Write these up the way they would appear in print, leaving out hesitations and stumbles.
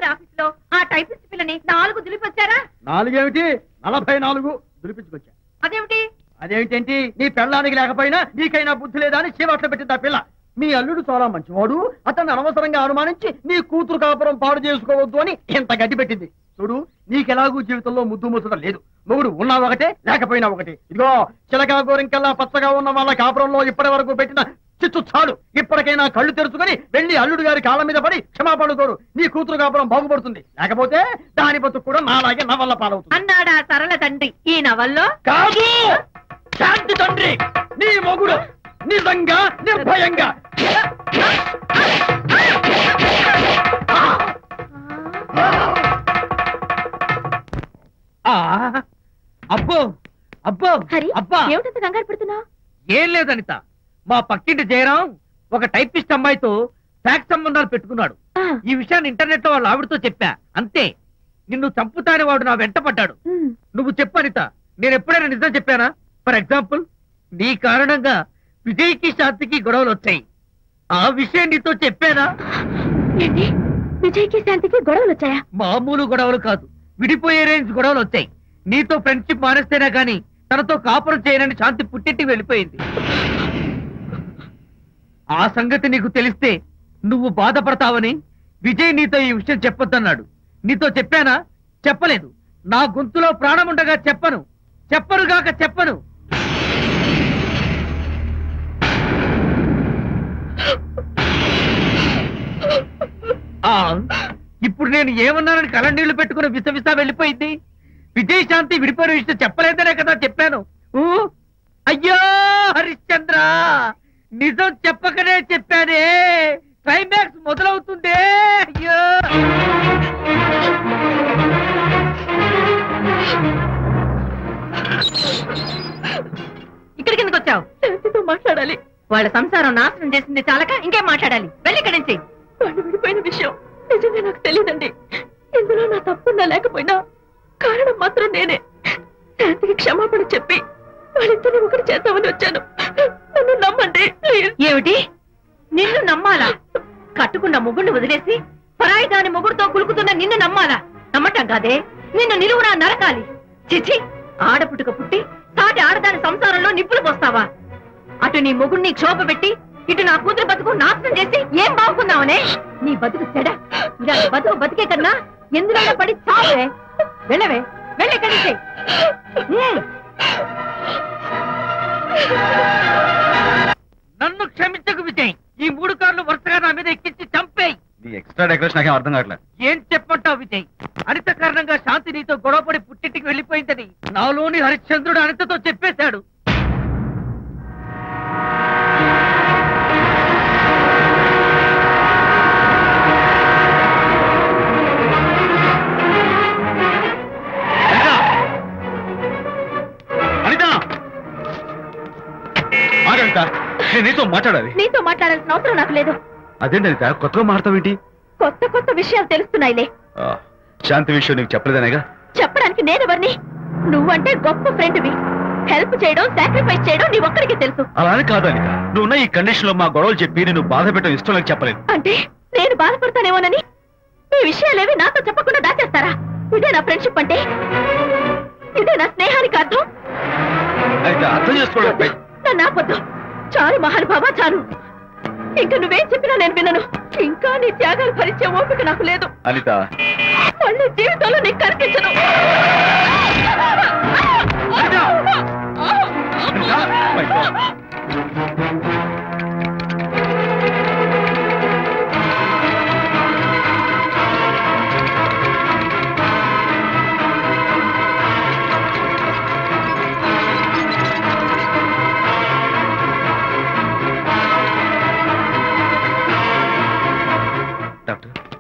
కదా ఆఫీస్ లో ఆ టైపిస్ట్ పిల్లని 4 దులిపొచ్చారా? 4 ఏమిటి 44 దులిపించుకొచ్చా. అదేమిటేంటి నీ పెళ్ళానికి లేకపోయినా నీకైనా బుద్ధి లేదా అని చీవాట్లు పెట్టింది ఆ పిల్ల. మీ అల్లుడు చాలా మంచివాడు, అతన్ని అనవసరంగా అనుమానించి నీ కూతురు కాపురం పాడు చేసుకోవద్దు అని ఎంత గడ్డి పెట్టింది. చూడు నీకెలాగూ జీవితంలో ముద్దు ముచ్చట లేదు. మొగుడు ఉన్నా ఒకటే లేకపోయినా ఒకటే. ఇదిగో చిలకా గోరింకల్లా పచ్చగా ఉన్న వాళ్ళ కాపురంలో ఇప్పటి వరకు పెట్టిన చిచ్చు చాలు. ఇప్పటికైనా కళ్ళు తెరుచుకొని వెళ్ళి అల్లుడు గారి కాళ్ళ మీద పడి క్షమాపణ కోరు. నీ కూతురు కాపురం బాగుపడుతుంది. లేకపోతే దాని బతుకు కూడా నాలాగే నవల్ల పాలవుతుంది అన్నాడా సరళ తండ్రి ఈ నవల్లో. కాదు శాంతి తండ్రి నీ మొగుడు నిజంగా నిర్భయంగా. అబ్బో అబ్బో అబ్బా ఏమిటంత కంగారు పెడుతున్నావు? ఏం లేదు అనిత, మా పక్కింటి జయరాం ఒక టైపిస్ట్ అమ్మాయితో ఫ్యాక్స్ సంబంధాలు పెట్టుకున్నాడు. ఈ విషయాన్ని ఇంటర్నెట్ లో వాళ్ళ ఆవిడతో చెప్పా. అంతే, నిన్ను చంపుతాని వాడు నా వెంట పడ్డాడు. నువ్వు చెప్పు అనిత, నేను ఎప్పుడైనా నిజం చెప్పానా? ఫర్ ఎగ్జాంపుల్, నీ కారణంగా విజయ్కి శాంతికి గొడవలు వచ్చాయి. ఆ విషయం నీతో చెప్పానా? విజయ్కి శాంతికి గొడవలు వచ్చాయా? మామూలు గొడవలు కాదు, విడిపోయే రేంజ్ గొడవలు వచ్చాయి. నీతో ఫ్రెండ్షిప్ మానేస్తేనే గాని తనతో కాపురం చేయనని శాంతి పుట్టింటికి వెళ్ళిపోయింది. ఆ సంగతి నీకు తెలిస్తే నువ్వు బాధపడతావని విజయ్ నీతో ఈ విషయం చెప్పొద్దన్నాడు. నీతో చెప్పానా? చెప్పలేదు. నా గొంతులో ప్రాణముండగా చెప్పను, చెప్పనుగాక చెప్పను. ఇప్పుడు నేను ఏమన్నానని కళ్ళనీళ్లు పెట్టుకుని విసవిసా వెళ్ళిపోయింది. విజయ్ శాంతి విడిపోయిన విషయం చెప్పలేదనే కదా చెప్పాను. అయ్యో హరిశ్చంద్ర, నిజం చెప్పకనే చెప్పానే. క్లైమాక్స్ మొదలవుతుందే. అయ్యో ఇక్కడికి ఎందుకు వచ్చావు? శాంతితో మాట్లాడాలి. వాళ్ళ సంసారం నాశనం చేసింది చాలక ఇంకేం మాట్లాడాలి? వెళ్ళి ఇక్కడి నుంచి. వాళ్ళు విడిపోయిన విషయం నిజంగా నాకు తెలియదండి. ఇందులో నా తప్పున్నా లేకపోయినా కారణం మాత్రం నేనే. శాంతికి క్షమాపణ చెప్పి వాళ్ళిద్దరిని ఒకటి చేద్దామని వచ్చాను. నన్ను నమ్మండి. ఏమిటి? నిన్ను నమ్మాలా? కట్టుకున్న మొగుడిని వదిలేసి పరాయి దాని మొగుడుతో కులుకుతున్న నిన్ను నమ్మాలా? నమ్మటం కాదే, నిన్ను నిలువునా నరకాలి. చిచి, ఆడపుట్టుక పుట్టి సాటి ఆడదాని సంసారంలో నిప్పులు పోస్తావా? అటు నీ మొగుడిని క్షోభ పెట్టి ఇటు నా కూతురు బతుకు నాశనం చేసి ఏం బాగుకున్నావనే? నీ బతుకు చెడ. ఇలా బతుకు బతికే కన్నా ఎందులో పడి చావే. వెళ్ళవే, వెళ్ళి కలిసే. నన్ను క్షమించకు విజయ్. ఈ 3 కార్లు వరుసగా నా మీద ఎక్కించి చంపేయి. ఎక్స్ట్రా డెకరేషన్ నాకేం అర్థం కావట్లేదు. ఏం చెప్పంటావు విజయ్? అనిత కారణంగా శాంతి నీతో గొడవపడి పుట్టింటికి వెళ్ళిపోయిందని నాలోని హరిశ్చంద్రుడు అనితతో చెప్పేశాడు. నీతో మాట్లాడాలి. నీతో మాట్లాడాల్సిన అవసరం నాకు లేదు. అదేంటనిత కొత్తగా మాట్లాడతావేంటి? కొత్త కొత్త విషయాలు తెలుస్తున్నాయిలే. శాంతి విషయం నీకు చెప్పలేదనేగా? చెప్పడానికి నేనెవరిని? నువ్వంటే గొప్ప ఫ్రెండ్వి. హెల్ప్ చేయడం, సాక్రిఫైస్ చేయడం నీ ఒక్కడికి తెలుసు. అలానే కాదనిత, నువ్వున్న ఈ కండిషన్ లో మా గొడవలు చెప్పి నేను బాధ పెట్టడం ఇష్టం లేక చెప్పలేదు. అంటే నేను బాధపడతానేమోనని ఈ విషయాలేవి నాతో చెప్పకుండా దాచేస్తారా? ఇదే నా ఫ్రెండ్షిప్ అంటే? ఇదే నా స్నేహానికి అర్థం? అర్థం చేసుకోవడం నన్ను ఆపొద్దు. చాలు మహానుభావా, చాలు. ఇంకా నువ్వేం చెప్పినా నేను వినను. ఇంకా నీ త్యాగాలు భరించే ఓపిక నాకు లేదు. అనిత, మళ్ళీ జీవితంలో నీకు కనిపించను.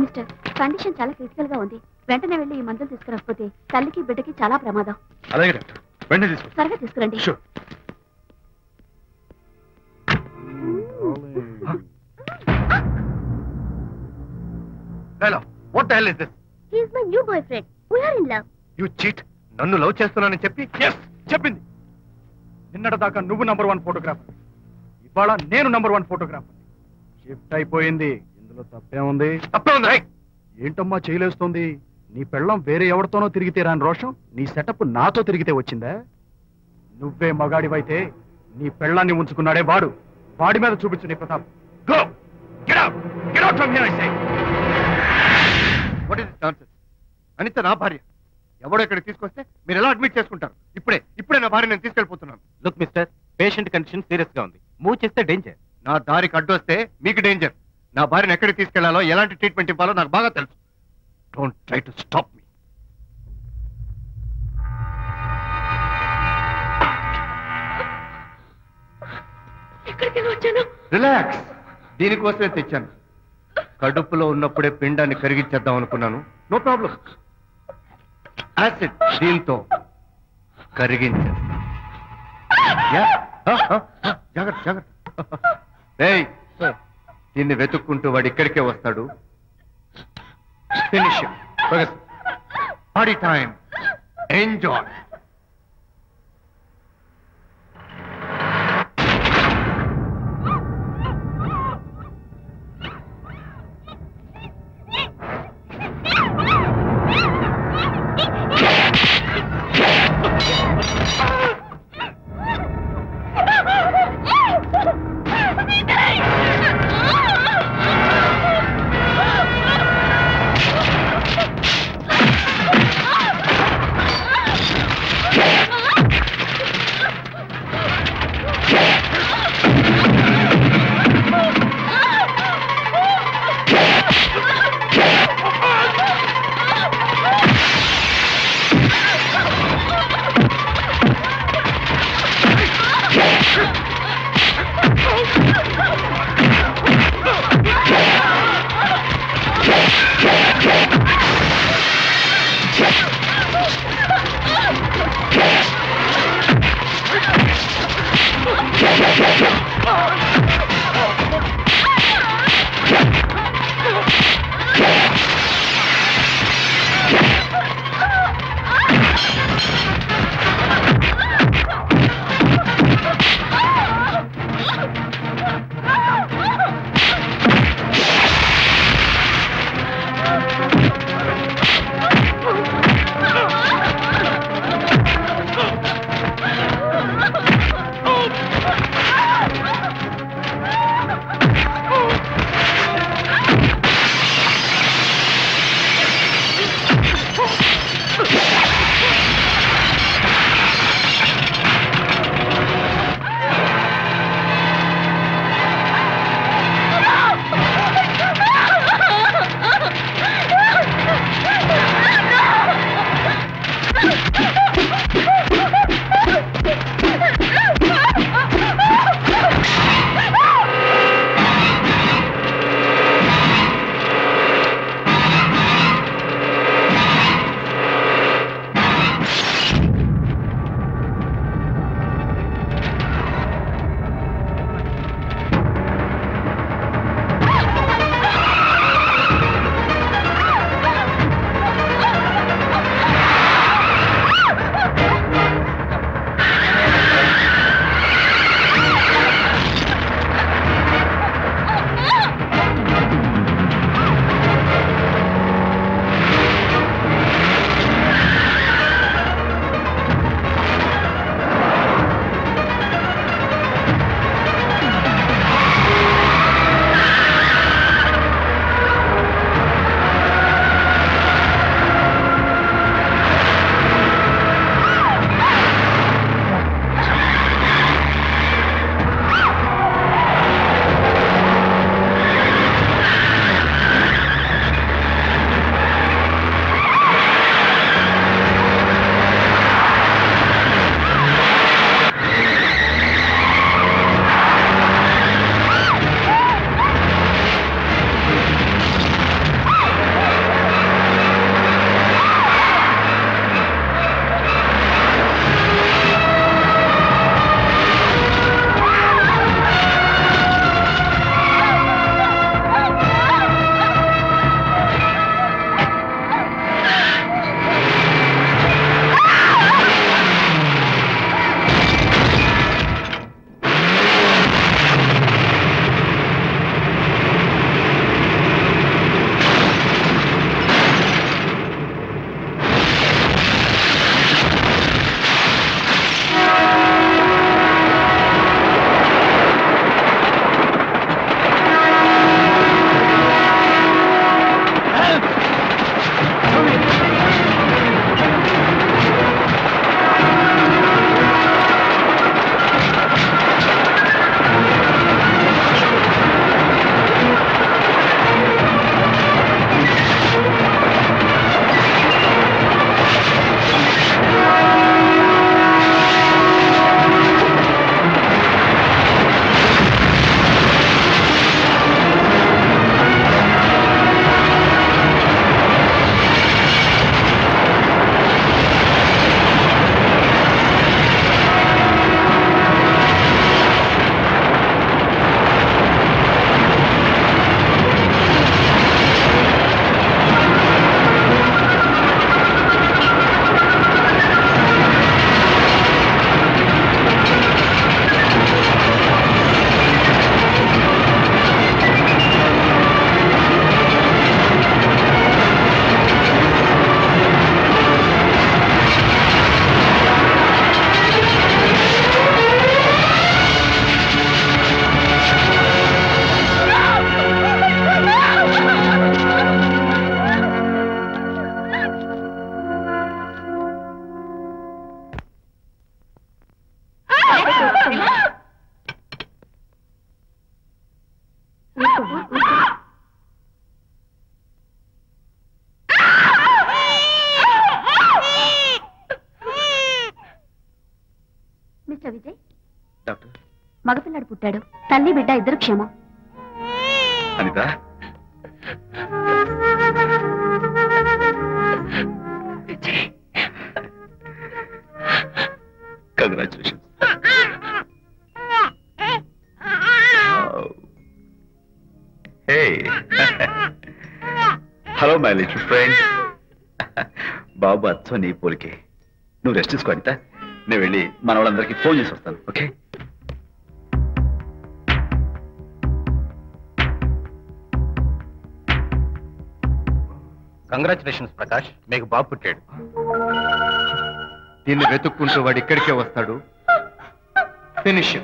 మిస్టర్, కండిషన్ చాలా క్రిటికల్ గా ఉంది. వెంటనే వెళ్ళి ఈ మందులు తీసుకురాకపోతే తల్లికి బిడ్డకి చాలా ప్రమాదం. అలాగే డాక్టర్, వెంటనే తీసుకు. త్వరగా తీసుకురండి. Hello, what the hell is this? He is my new boyfriend. We are in love. You cheat. నన్ను లవ్ చేస్తున్నానని చెప్పి చెప్పింది. నిన్నటిదాకా నువ్వు నంబర్ 1 ఫోటోగ్రాఫర్, ఇవాళ నేను నంబర్ 1 ఫోటోగ్రాఫర్. షిఫ్ట్ అయిపోయింది. ఇందులో తప్పే ఉంది? తప్పే ఉంది. ఏంటమ్మా చేయలేస్తోంది? నీ పెళ్ళం వేరే ఎవరితోనో తిరిగితే రాని రోషం నీ సెటప్ నాతో తిరిగితే వచ్చిందా? నువ్వే మగాడివైతే నీ పెళ్ళాన్ని ఉంచుకున్నాడే వాడు, వాడి మీద చూపించు నీ ప్రతాప్. Go get out, get out from here I say. What is this nonsense? Anita నా భార్య, ఎవడో ఇక్కడికి తీసుకొస్తే మీరు ఎలా అడ్మిట్ చేసుకుంటారు? ఇప్పుడే నా భార్య నేను తీసుకెళ్ళిపోతున్నాను. Look mister, patient condition serious గా ఉంది. మూవ్ చేస్తే డేంజర్. నా దారికి అడ్డు వస్తే మీకు డేంజర్. నా భార్యను ఎక్కడికి తీసుకెళ్లాలో, ఎలాంటి ట్రీట్మెంట్ ఇవ్వాలో నాకు బాగా తెలుసు. Don't try to stop me. Relax, దీనికోసమే తెచ్చాను. కడుపులో ఉన్నప్పుడే పిండాన్ని కరిగించేద్దాం అనుకున్నాను. No problem. యాసిడ్ దీంతో కరిగించేస్తా. జాగ్రత్త జాగ్రత్త. ఏయ్, దీన్ని వెతుక్కుంటూ వాడు ఇక్కడికే వస్తాడు. Finish party time. Enjoy. Mister Vijay, doctor మగపిల్లాడు పుట్టాడు. తల్లి బిడ్డ ఇద్దరు క్షేమం. Anitha, congratulations. Hey, hello my little friend. బాబు అచ్చం నీ పోలికే. నువ్వు రెస్ట్ తీసుకో అనిత, నేను వెళ్ళి మన వాళ్ళందరికీ ఫోన్ చేసి వస్తాను. ఓకే? కంగ్రాచులేషన్స్ ప్రకాష్, మీకు బాబు పుట్టాడు. దీన్ని వెతుక్కుంటూ వాడు ఇక్కడికే వస్తాడు. ఫినిష్.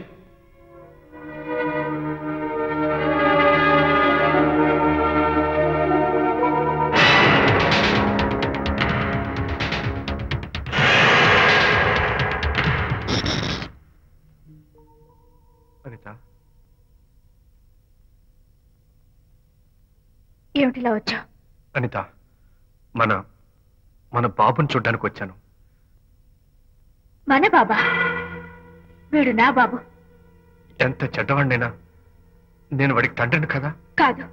అనిత, ఏమిటిలా వచ్చా? అనిత, మన బాబుని చూడ్డానికి వచ్చాను. మన బాబా? వీడు నా బాబు. ఎంత చెడ్డవాడినైనా నేను వాడికి తండ్రిని కదా? కాదు,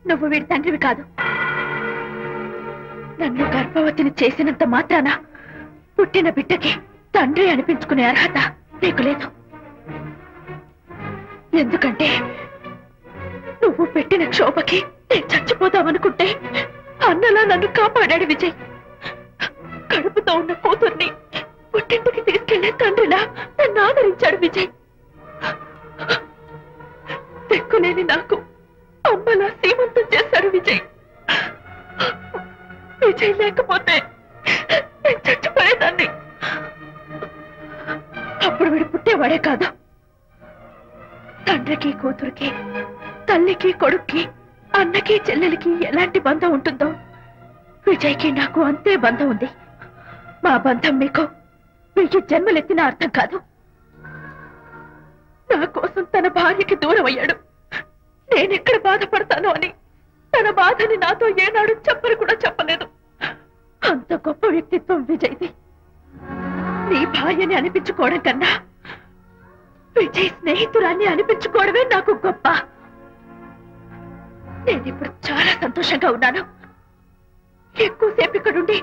నువ్వు వీడి తండ్రివి కాదు. నన్ను గర్భవతిని చేసినంత మాత్రాన పుట్టిన బిడ్డకి తండ్రి అనిపించుకునే అర్హత నీకు లేదు. ఎందుకంటే నువ్వు పెట్టిన క్షోభకి నేను చచ్చిపోతామనుకుంటే అన్నలా నన్ను కాపాడాడు విజయ్. కడుపుతో ఉన్న కూతుర్ని పుట్టింటికి తీసుకెళ్లే తండ్రిలా నన్ను ఆదరించాడు విజయ్. దిక్కులేని నాకు అమ్మలా సీమంతం చేశాడు విజయ్. విజయ్ లేకపోతే నేను చచ్చిపోయేదాన్ని. అప్పుడు వీడు పుట్టేవాడే కాదు. తండ్రికి కూతురికి, తల్లికి కొడుక్కి, అన్నకి చెల్లెలికి ఎలాంటి బంధం ఉంటుందో విజయ్కి నాకు అంతే బంధం ఉంది. మా బంధం మీకు 1000 జన్మలెత్తిన అర్థం కాదు. నా కోసం తన భార్యకి దూరం అయ్యాడు. నేనెక్కడ బాధపడతానో అని తన బాధని నాతో ఏనాడు చెప్పని కూడా చెప్పలేదు. అంత గొప్ప వ్యక్తిత్వం విజయ్ది. నీ భార్యని అనిపించుకోవడం కన్నా విజయ్ స్నేహితురాన్ని అనిపించుకోవడమే నాకు గొప్ప. నేనిప్పుడు చాలా సంతోషంగా ఉన్నాను. ఎక్కువసేపు ఇక్కడుండి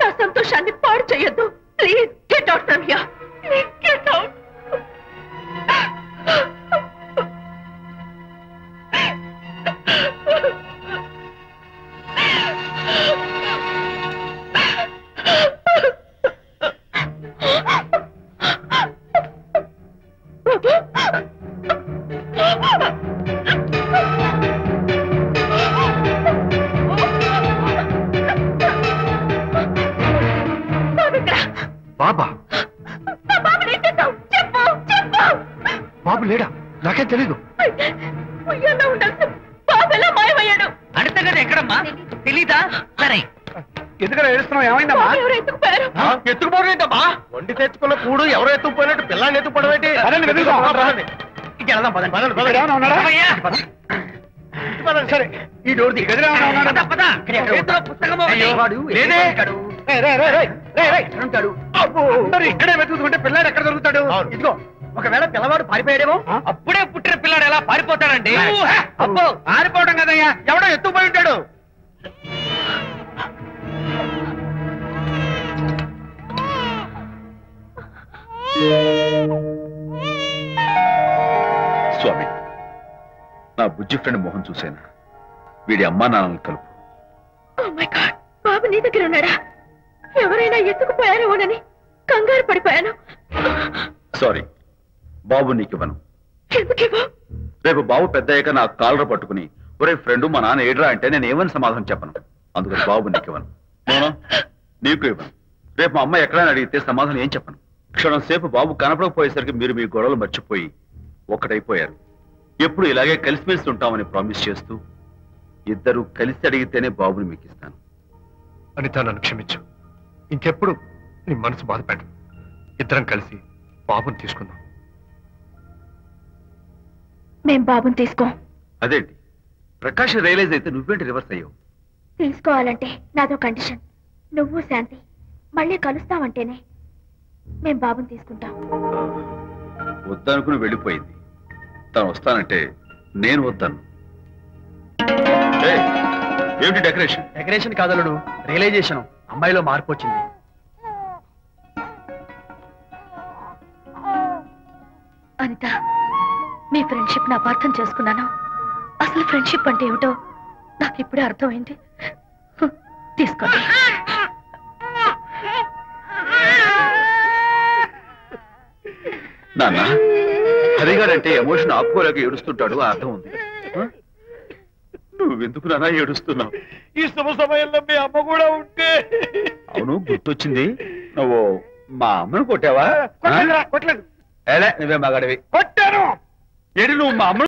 నా సంతోషాన్ని పాడు చేయొద్దు. Please get out from here. Please get out. బాబా? బాబు లేడా? నాకేం తెలీదు. అడతగది ఎక్కడమ్మా? తెలీదా? సరే, ఎందుకన్నా ఏడుస్తున్నావు? ఏమైందమ్మా? ఎత్తుకుపోవడం ఏంటమ్మా? వండి తెచ్చుకున్న కూడు ఎవరో ఎత్తుకుపోయినట్టు పిల్లాన్ని ఎత్తుకుపోవడం ఏంటి? సరే, ఈ డోర్ గదిలో ఇక్కడే వెతుకుతుంటే పిల్లాడు ఎక్కడ దొరుకుతాడు? ఇదిగో, ఒకవేళ పిల్లవాడు పారిపోయాడేమో. అప్పుడే పుట్టిన పిల్లాడు ఎలా పారిపోతాడండి? అబ్బో, పారిపోవడం కదయ్యా, ఎవడో ఎత్తుకుపోయి ఉంటాడు. స్వామి, నా బుజ్జి ఫ్రెండ్ మోహన్ చూశాను. వీడి అమ్మా నాన్నలు కలుపు. బాబు నీ దగ్గర ఉన్నాడా? ఎవరైనా ఎత్తుకుపోయారేమోనని కంగారు పడిపోయాను. సారీ, బాబు నీకివ్వను. ఎందుకు? రేపు బాబు పెద్ద అయ్యాక నా కాలర్ పట్టుకుని ఒరే ఫ్రెండ్ మా నాన్న ఏడ్రా అంటే నేను ఏమని సమాధానం చెప్పను. అందుకని బాబు నీకివ్వను. నీకు ఇవ్వను. రేపు మా అమ్మ ఎక్కడైనా అడిగితే సమాధానం ఏం చెప్పను. క్షణం సేపు బాబు కనపడకపోయేసరికి మీరు మీ గొడవలు మర్చిపోయి ఒక్కటైపోయారు. ఎప్పుడు ఇలాగే కలిసిమెలిసి ఉంటామని ప్రామిస్ చేస్తూ ఇద్దరు కలిసి అడిగితేనే బాబుని మీకు ఇస్తాను. అనిత, నన్ను క్షమించు. ఇంకెప్పుడు నీ మనసు బాధపెట్టు. ఇద్దరం కలిసి బాబుని తీసుకుందాం. మేం బాబుని తీసుకో. అదేంటి ప్రకాష్ రియలైజ్ అయితే నువ్వేంటి రివర్స్ అయ్యావు? తీసుకోవాలంటే నాదో కండిషన్. నువ్వు శాంతి మళ్ళీ కలుస్తావంటేనే. మేము బాబుని తీసుకుంటాం. వద్దనుకుని వెళ్ళిపోయింది. తను వస్తానంటే నేను వద్దాను. ఏమిటి డెకరేషన్? Decoration కాదలుడు, realisation. అమ్మాయిలో మార్పు వచ్చింది. అనిత, మీ ఫ్రెండ్షిప్ నా అపార్థం చేసుకున్నాను. అసలు ఫ్రెండ్షిప్ అంటే ఏమిటో నాకు ఇప్పుడే అర్థమైంది. తీసుకోండి. నాన్న, హరిగారంటే ఎమోషన్ ఆపుకోలేక ఏడుస్తుంటాడు, అర్థం ఉంది. నువ్వెందుకు నాన్న ఏడుస్తున్నావు? ఈ శుభ సమయంలో మీ అమ్మ కూడా ఉంటే. అవును, గుర్తొచ్చింది. నువ్వు మా అమ్మను కొట్టావా? కొట్టలేదు. నువ్వే మగాడివి. కొట్టాను. ఏడు నువ్వు మా అమ్మ